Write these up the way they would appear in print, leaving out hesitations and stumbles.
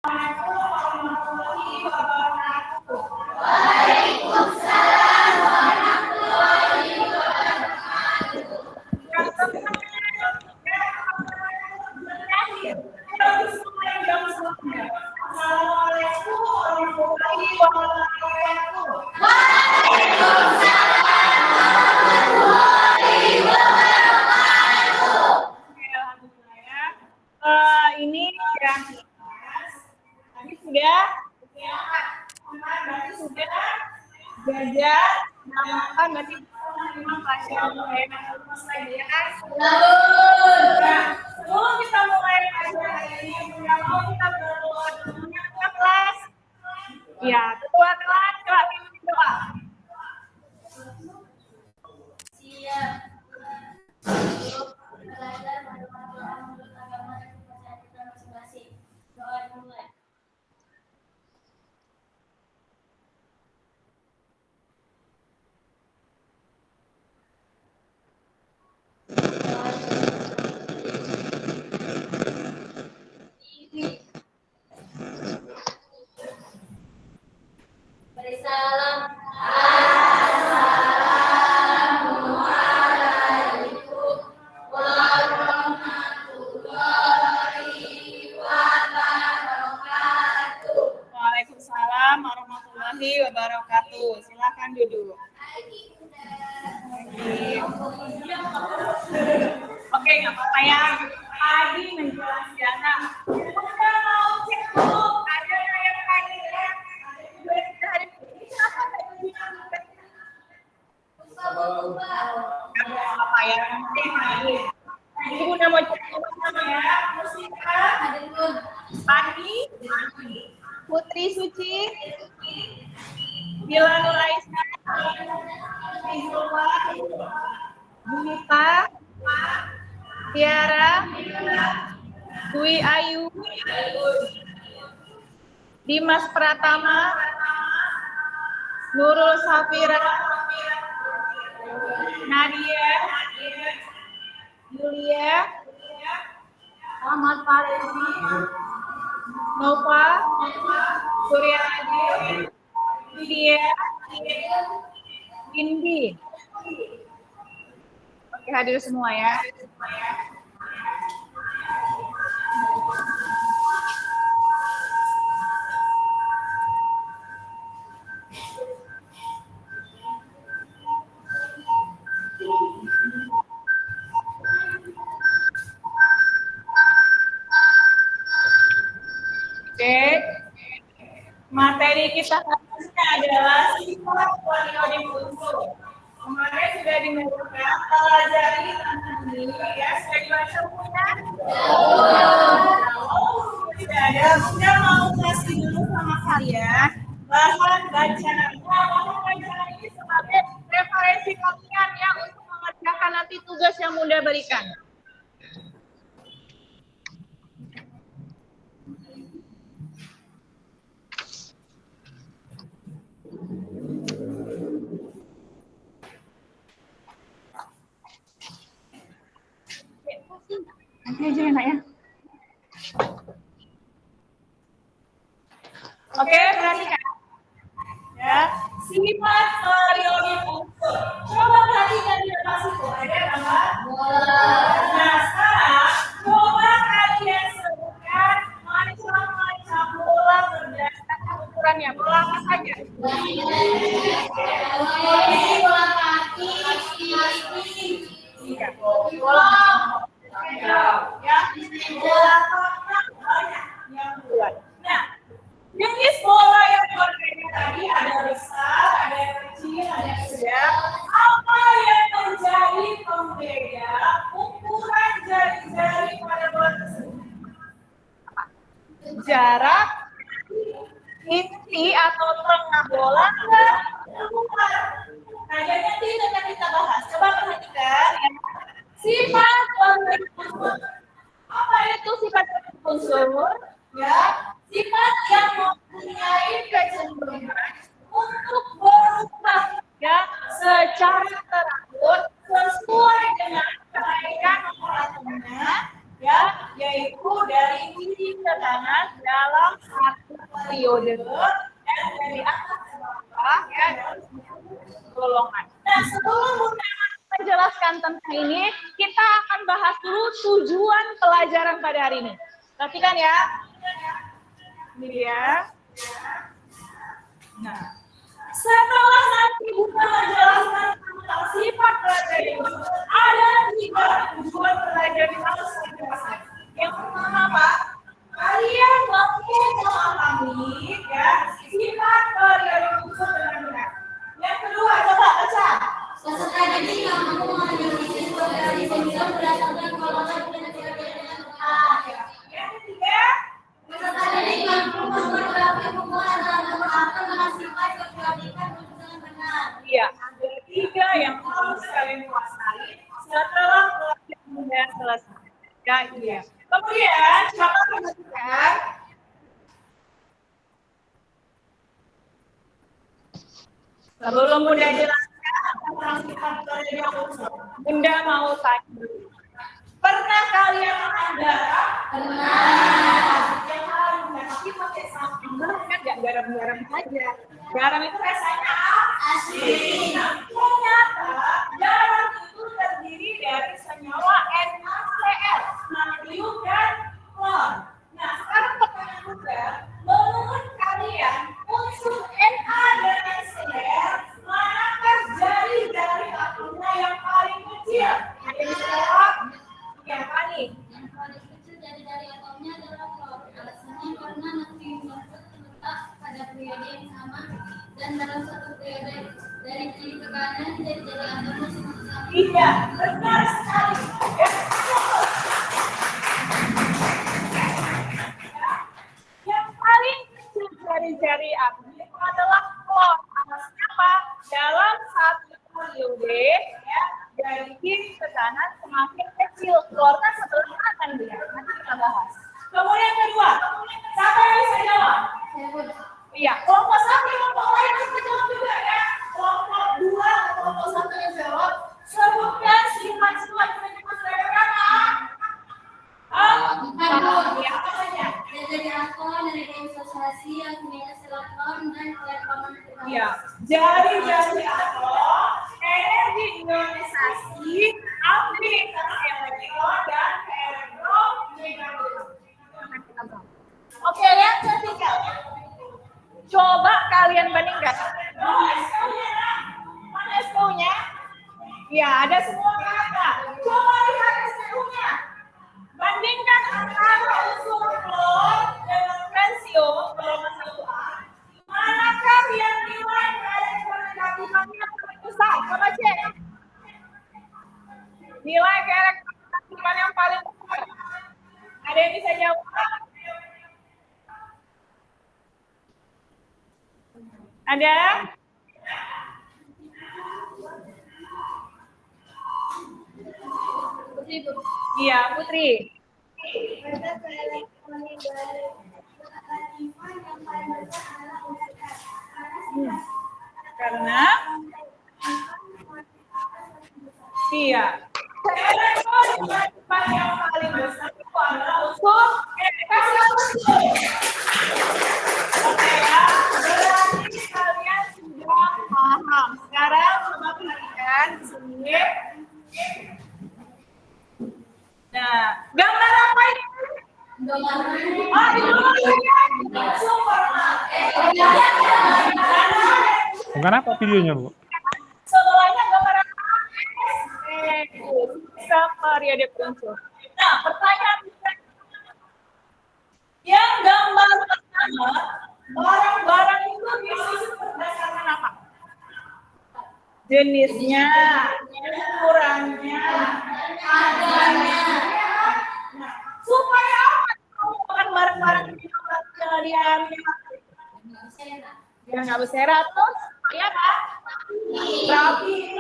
Ini yang tadi sudah belajar namakan berarti 5 pelajaran ya. Sebelum kita mulai pelajaran ini, kalau kita berdoa kelas, ya ketua kelas coba pimpin doa. Siap. Belajar menurut agama dan kepercayaan kita masing-masing. Doa dimulai. Beri salam. Assalamualaikum warahmatullahi wabarakatuh. Waalaikumsalam warahmatullahi wabarakatuh. Silakan duduk. Oke, nggak apa-apa ya. Pagi menjelaskan. Udah mau cek dulu. Ada yang pagi ya. Apa ya? Ibu udah mau cek dulu ya. Musika. Pagi. Putri Suci. Bila Nur Aisyah. Bunita, Tiara, Dwi Ayu, Dimas Pratama, Nurul Safira, Nadia, Yulia, Ahmad Farezi, Nova, Suryadi, Lydia, Indi. Oke, hadir semua ya. Oke. Materi kita hari ini adalah sifat poliodip unsur. Kemarin sudah dimengerti pelajari tentang ini ya, sudah dibaca punya? Tidak ada, Bunda mau kasih dulu sama kalian bahan bacaan. Bahan bacaan ini sebagai referensi kalian ya untuk mengerjakan nanti tugas yang Bunda berikan. Nanti aja ya, Nak ya. Oke, perhatikan. Ya, sifat periodik unsur. Coba perhatikan di atas itu ada gambar bola. Nah, sekarang coba kalian sebutkan macam-macam bola berdasarkan ukurannya. Bola apa saja? Bola kaki, bola ya, bola kotak banyak yang buat. Nah, jenis bola yang berbeda tadi ada besar, ada yang kecil, ada yang sedang. Apa yang menjadi pembeda ukuran jari-jari pada bola tersebut? Jarak, inti atau tengah bola dan ukuran. Nah, jadi nanti akan kita bahas. Coba perhatikan ya. Sifat poliodip unsur. Apa itu sifat poliodip unsur? Ya, sifat yang mempunyai kecenderungan untuk berubah ya secara teratur sesuai dengan kenaikan nomor atomnya ya, yaitu dari kiri ke kanan dalam periode dan dari atas ke bawah ya golongan. Nah, sebelum Bunda menjelaskan tentang ini, kita akan bahas dulu tujuan pelajaran pada hari ini. Perhatikan ya. Ini dia. Nah, setelah nanti Bunda menjelaskan tentang sifat pelajaran ini, ada 3 tujuan pelajaran yang harus kita jelaskan. Yang pertama apa? Kalian mampu memahami ya sifat pelajaran unsur dengan benar. Yang kedua, coba baca. Peserta didik yang mampu mengenali sifat dari unsur berdasarkan golongan dan ciri-ciri dengan benar. Yang ketiga, peserta didik mampu memperbaiki hubungan dalam memahami dengan sifat kepemilikan unsur dengan benar. Iya, ada 3 yang harus kalian kuasai setelah pelajaran Bunda selesai. Ya, iya. Kemudian, coba perhatikan. Sebelum Bunda jelaskan tentang sifat pelajaran unsur, Bunda mau tanya. Pernah kalian makan garam? Pernah. Yang harus tapi pakai sambal kan nggak garam-garam saja. Garam itu rasanya asin. Ternyata garam itu terdiri dari senyawa NaCl, natrium dan klor. Nah, sekarang pertanyaan Bunda, menurut kalian unsur Na dan Cl manakah jari-jari atomnya yang paling kecil? Ada yang bisa jawab? Yang paling? Yang paling kecil jari-jari atomnya adalah klor. Alasannya karena natrium terletak pada periode yang sama dan dalam satu periode dari kiri ke kanan jari-jari atomnya sama-sama. Iya, benar sekali. Yang paling kecil jari-jari atom itu adalah klor. Alasannya apa? Dalam satu periode ya, dari kiri ke kanan semakin kecil. Klor kan sebelah kanan dia. Nanti kita bahas. Kemudian kedua, siapa yang bisa jawab? Iya, kelompok 1, kelompok lain bisa jawab juga ya. Kelompok 2, kelompok 1 yang jawab. Sebutkan sifat-sifat penyebab berapa? Ya, apa saja? Dari alkohol, dari konsosiasi, aktivitas elektron, dan elektron. Iya, jari-jari alkohol, energi ionisasi, aktivitas elektron, dan elektronegatif. Oke, yang ketiga. Coba kalian bandingkan. Mana SPU-nya? Ya, ada semua kata. Coba lihat SPU-nya. Bandingkan antara unsur klor dengan kalsium, golongan 1A. Manakah yang nilai keelektronegatifannya paling besar? Coba cek. Nilai keelektronegatifan yang paling besar. Ada yang bisa jawab? Ada? Iya, Putri. Karena iya. Yang paling besar itu adalah unsur kalsium. Oke ya, berarti kalian sudah paham. Sekarang coba perhatikan di sini. Nah, gambar apa ini? Bukan apa videonya, Bu? Sebelahnya gambar apa? Periode unsur. Nah, pertanyaan yang gambar pertama, barang-barang itu disusun berdasarkan apa? Jenisnya, ukurannya, harganya. Nah, supaya apa? Bukan barang-barang yang nggak berserat, terus supaya apa? Rapi,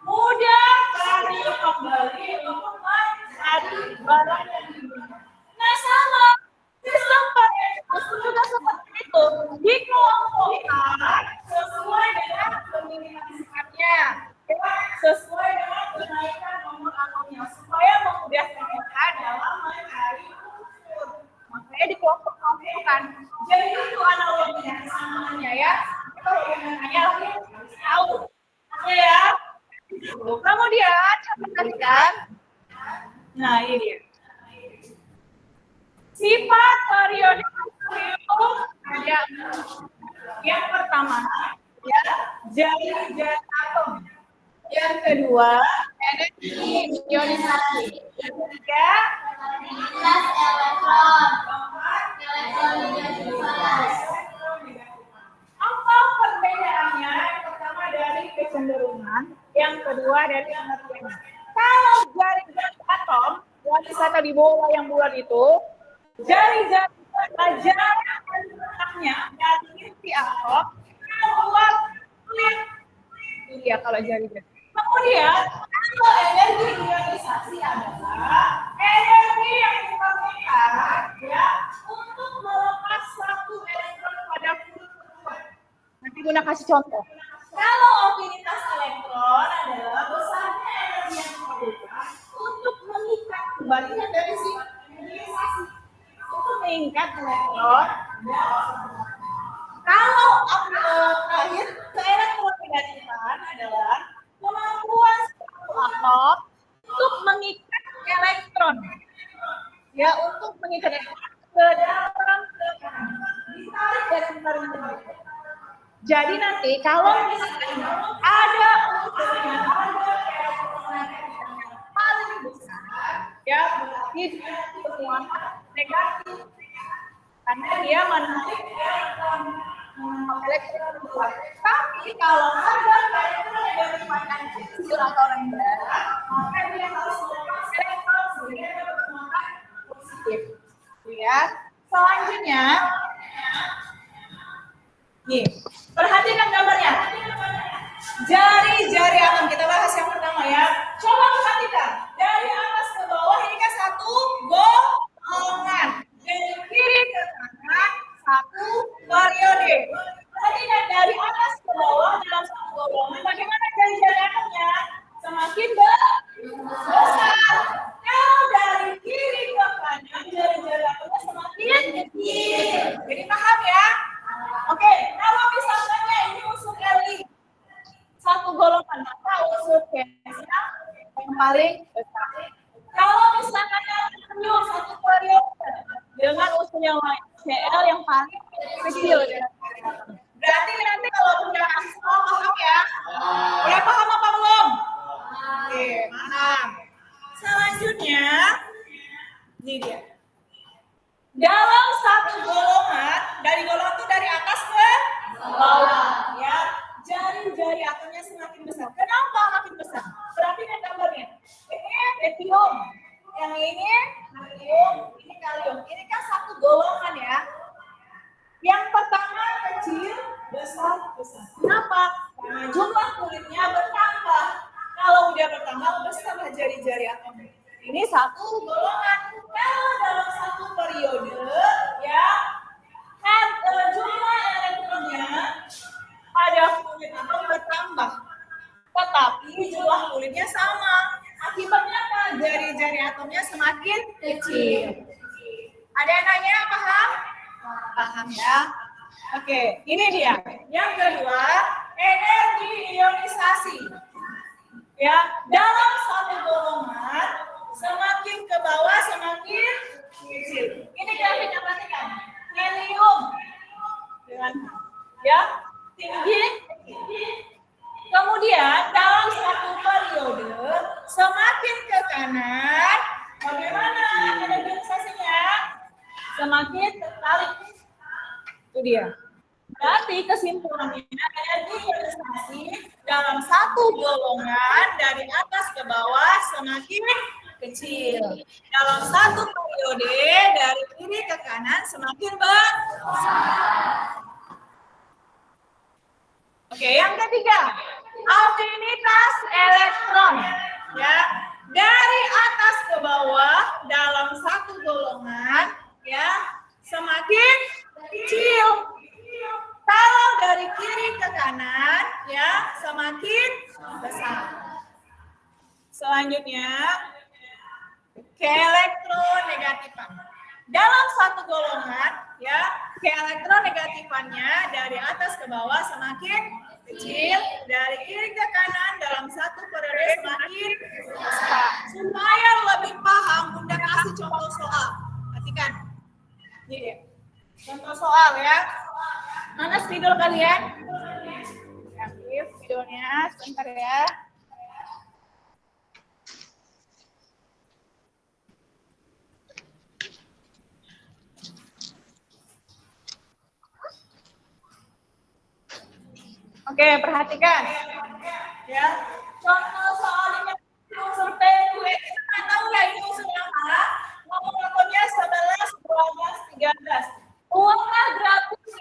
mudah kali kembali untuk mencari barang yang dibeli. Nah, sama sistem unsur juga seperti itu, dikelompokkan sesuai dengan pemilihan sifatnya, sesuai dengan kenaikan nomor atomnya supaya memudahkan kita dalam mencari unsur. dia dikelompok-kelompokkan. Jadi itu analoginya kesamanya ya. Kita hubungannya harus tahu. Oke ya. Kemudian coba perhatikan. Nah ini dia. Sifat periodik itu ada yang pertama ya jari-jari atom. Yang kedua energi ionisasi. Yang ketiga Kelas elektron. apa perbedaannya? Yang pertama dari kecenderungan, yang kedua dari pengertian. Kalau jari-jari atom yang bisa tadi bola yang bulat itu, jari-jari jaraknya dari inti atom keluar kulit. Itu dia kalau jari-jari. Kemudian, kalau energi ionisasi adalah energi yang diperlukan ya untuk melepas satu elektron pada kulit. Nanti Bunda kasih contoh. Kalau afinitas elektron adalah besarnya energi yang diperlukan untuk mengikat kebalikan dari si ionisasi untuk mengikat elektron. Kalau terakhir keelektronegativan adalah kemampuan suatu atom untuk mengikat elektron, ya untuk mengikat elektron ke dalam ditarik dari lingkaran. Jadi nanti kalau ada unsurnya ada elektron yang paling besar, ya berarti dia bermuatan negatif karena dia menarik elektron. Tapi kalau ada elektron yang bermuatan kecil atau rendah, maka dia harus melepas elektron sehingga dia bermuatan positif. Ya. Selanjutnya, nih, perhatikan gambarnya. Jari-jari atom, kita bahas yang pertama ya. Coba perhatikan, dari atas ke bawah ini kan satu golongan. Dari kiri ke kanan satu periode. Perhatikan dari atas ke bawah dalam satu golongan, bagaimana jari-jari atomnya? Semakin besar. Kalau dari kiri ke kanan, jari-jari atomnya semakin kecil. Jadi paham ya? Oke, kalau misalnya ini unsur Li, satu golongan, maka unsur Ca yang paling besar. Kalau misalkan satu periode dengan unsur yang lain, Cl yang paling kecil. Berarti nanti kalau udah semua paham ya? Udah paham apa belum? Oke, paham. Selanjutnya, ini dia. Dalam satu golongan, dari golongan itu dari atas ke bawah, ya. Jari-jari atomnya semakin besar. Kenapa makin besar? Perhatikan gambarnya. Ini tritium, yang ini natrium, ini kalium. Ini kan satu golongan ya. Yang pertama kecil, besar. Kenapa? Karena jumlah kulitnya bertambah. Kalau udah bertambah, besar jari-jari atomnya. Ini satu golongan. Kalau dalam satu periode, ya, kan jumlah elektronnya pada kulit atom bertambah, tetapi jumlah kulitnya sama. Akibatnya apa? Jari-jari atomnya semakin kecil. Ada yang nanya, paham? Paham ya? Oke, ini dia. Yang kedua, energi ionisasi. Ya, dalam satu golongan semakin ke bawah semakin kecil. Ini grafiknya perhatikan. Helium dengan ya tinggi. Kemudian dalam satu periode semakin ke kanan, bagaimana energi ionisasinya? Semakin tertarik. Itu dia. Berarti kesimpulannya energi ionisasi dalam satu golongan dari atas ke bawah semakin kecil. Dalam satu periode dari kiri ke kanan semakin besar. Oke, yang ketiga, afinitas elektron. Ya, dari atas ke bawah dalam satu golongan, ya, semakin kecil. Kalau dari kiri ke kanan, ya, semakin besar. Selanjutnya, keelektronegatifan. dalam satu golongan ya keelektronegatifannya dari atas ke bawah semakin kecil, dari kiri ke kanan dalam satu periode semakin besar. Supaya lebih paham, Bunda kasih contoh soal. Perhatikan. Ini dia. Contoh soal ya. Mana spidol kalian? Aktif spidolnya sebentar ya. Oke, perhatikan. Ya. Contoh soal ini unsur PQ. Kita nggak tahu ya ini unsur apa. Nomor-nomornya 11, 12, 13. Uangnya grafis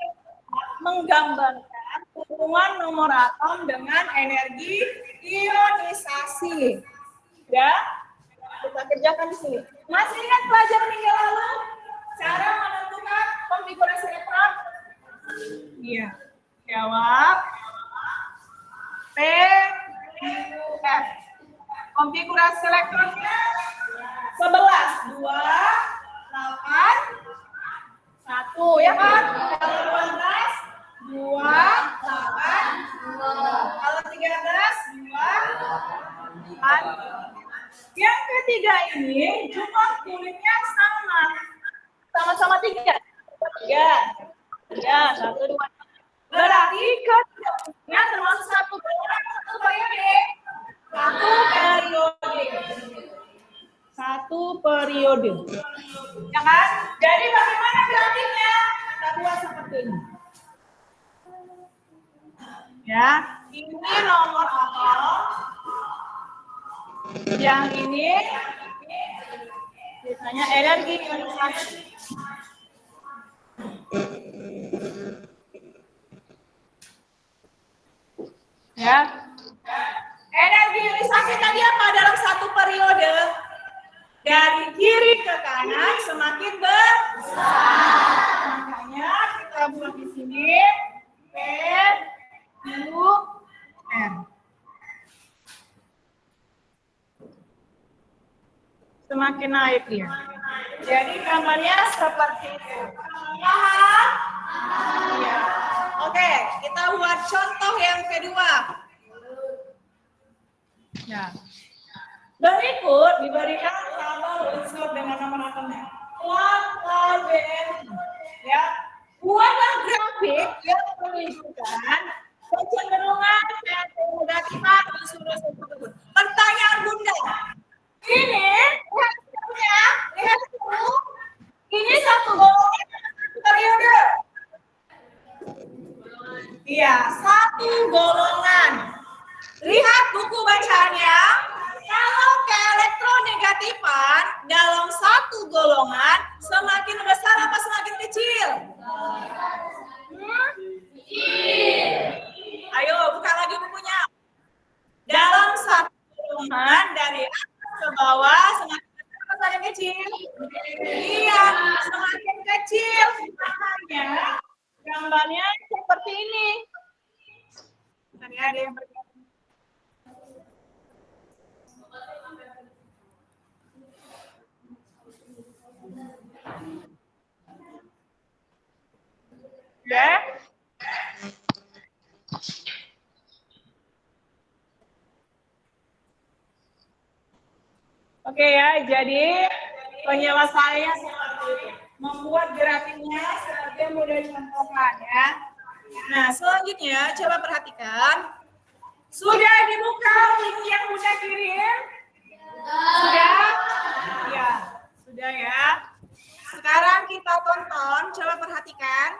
menggambarkan hubungan nomor atom dengan energi ionisasi. Ya. Kita kerjakan di sini. Masih ingat pelajaran minggu lalu? Cara menentukan konfigurasi elektron? Iya. Jawab. PQF. Konfigurasi elektronnya 11, 2, 8, 1 ya kan? Kalau 12, 2, 8, 2. Kalau 13, 2, 8. Yang ketiga ini jumlah kulitnya sama. Sama-sama 3. 3, 1, 2. Berarti ketiganya termasuk satu periode. Satu periode. Ya kan? Jadi bagaimana grafiknya? Kita buat seperti ini. Ya, ini nomor atom. Yang ini biasanya energi ionisasi. Ya. Energi ionisasi tadi apa dalam satu periode? Dari kiri ke kanan semakin besar. Makanya kita buat di sini P, Q, R. Semakin naik dia. Jadi gambarnya seperti itu. Paham? Iya. Oke, kita buat contoh yang kedua. Ya. Berikut diberikan tabel unsur dengan nomor atomnya. Kuantal BN. Ya. Buatlah grafik yang menunjukkan kecenderungan dan kenegatifan unsur-unsur tersebut. Pertanyaan Bunda. Ini lihat dulu. Ini satu golongan periode. Iya, satu golongan. Lihat buku bacaannya. Kalau keelektronegatifan dalam satu golongan semakin besar apa semakin kecil? Ayo buka lagi bukunya. Dalam satu golongan dari atas ke bawah semakin besar apa semakin kecil? Iya, semakin kecil. Makanya gambarnya seperti ini. Tadi ada yang berkata. Ya. Oke ya, jadi penyelesaiannya seperti itu. Membuat grafiknya seperti yang mudah dicontohkan ya. Nah, selanjutnya coba perhatikan. Sudah dibuka link yang Bunda kirim? Sudah? Ya, sudah ya. Sekarang kita tonton, coba perhatikan.